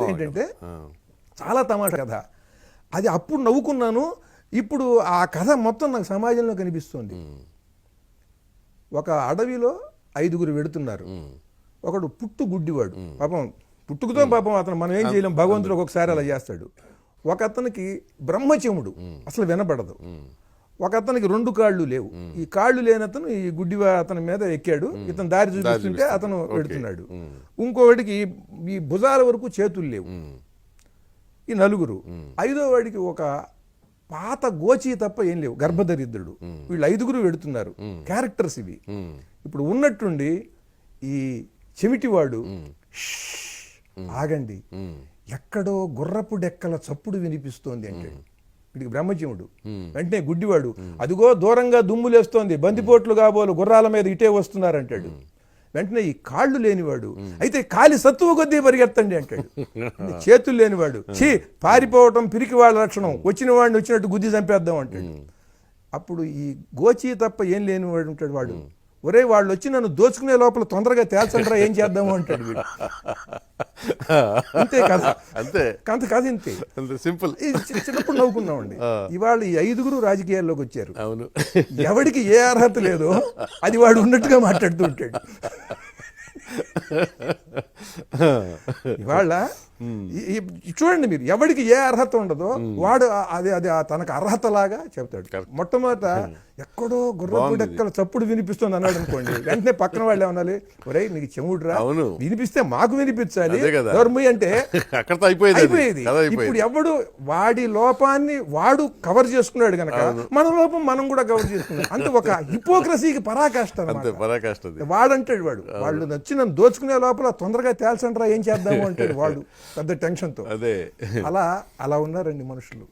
ఏంటంటే చాలా తమాషా కథ. అది అప్పుడు నవ్వుకున్నాను. ఇప్పుడు ఆ కథ మొత్తం నాకు సమాజంలో కనిపిస్తుంది. ఒక అడవిలో 5గురు వెడుతున్నారు. ఒకడు పుట్టు గుడ్డివాడు, పాపం పుట్టుకతో పాపం అతను మనం ఏం చేయలేం, భగవంతుడు ఒకసారి అలా చేస్తాడు. ఒక అతనికి బ్రహ్మచముడు, అసలు వినపడదు. ఒక అతనికి 2 కాళ్ళు లేవు. ఈ కాళ్ళు లేని అతను ఈ గుడ్డి అతని మీద ఎక్కాడు, ఇతను దారి చూపిస్తుంటే అతను వెడుతున్నాడు. ఇంకోవాడికి ఈ భుజాల వరకు చేతులు లేవు. ఈ 4. 5వ వాడికి ఒక పాత గోచి తప్ప ఏం లేవు, గర్భదరిద్రుడు. వీళ్ళు 5గురు వెడుతున్నారు. క్యారెక్టర్స్ ఇవి. ఇప్పుడు ఉన్నట్టుండి ఈ చెమిటివాడు ఆగండి, ఎక్కడో గుర్రపు డెక్కల చప్పుడు వినిపిస్తోంది అంటాడు. వీడికి బ్రహ్మచముడు. వెంటనే గుడ్డివాడు, అదిగో దూరంగా దుమ్ములేస్తోంది, బందిపోట్లు కాబోలు గుర్రాల మీద ఇటే వస్తున్నారంటాడు. వెంటనే ఈ కాళ్ళు లేనివాడు, అయితే కాలి సత్తువ కొద్దీ పరిగెత్తండి అంటాడు. చేతులు లేనివాడు, ఛీ పారిపోవటం పిరికి వాళ్ళ లక్షణం, వచ్చిన వాడిని వచ్చినట్టు గుద్ది చంపేద్దాం అంటాడు. అప్పుడు ఈ గోచి తప్ప ఏం లేనివాడు ఉంటాడు వాడు, ఒరే వాళ్ళు వచ్చి నన్ను దోచుకునే లోపల తొందరగా తేల్చండ్రా ఏం చేద్దాము అంటాడు వీడు. అంతే కథ, అంతే కథ, ఇంతే సింపుల్. చిన్నప్పుడు నవ్వుకున్నామండి. ఇవాళ ఈ 5గురు రాజకీయాల్లోకి వచ్చారు. అవును, ఎవడికి ఏ అర్హత లేదో అది వాడు ఉన్నట్టుగా మాట్లాడుతూ ఉంటాడు. ఇవాళ చూడండి మీరు, ఎవడికి ఏ అర్హత ఉండదో వాడు అది తనకు అర్హత లాగా చెప్తాడు. మొట్టమొదట ఎక్కడో గుర్రపు డెక్కల చప్పుడు వినిపిస్తుంది అన్నాడు అనుకోండి, వెంటనే పక్కన వాళ్ళు ఏమనాలి, ఒరే నీకు చెవుడురా, వినిపిస్తే మాకు వినిపించాలి, దొరముయ్ అంటే అయిపోయేది. ఇప్పుడు ఎవడు వాడి లోపాన్ని వాడు కవర్ చేసుకున్నాడు గనక మన లోపం మనం కూడా కవర్ చేసుకున్నాం. అంటే ఒక హిపోక్రసీకి పరాకాష్ట. వాడంటాడు వాడు, వాళ్ళు నచ్చి నన్ను దోచుకునే లోపల తొందరగా తేల్చండ్రా ఏం చేద్దాము అంటాడు వాడు పెద్ద టెన్షన్తో. అలా ఉన్నారండి మనుషులు.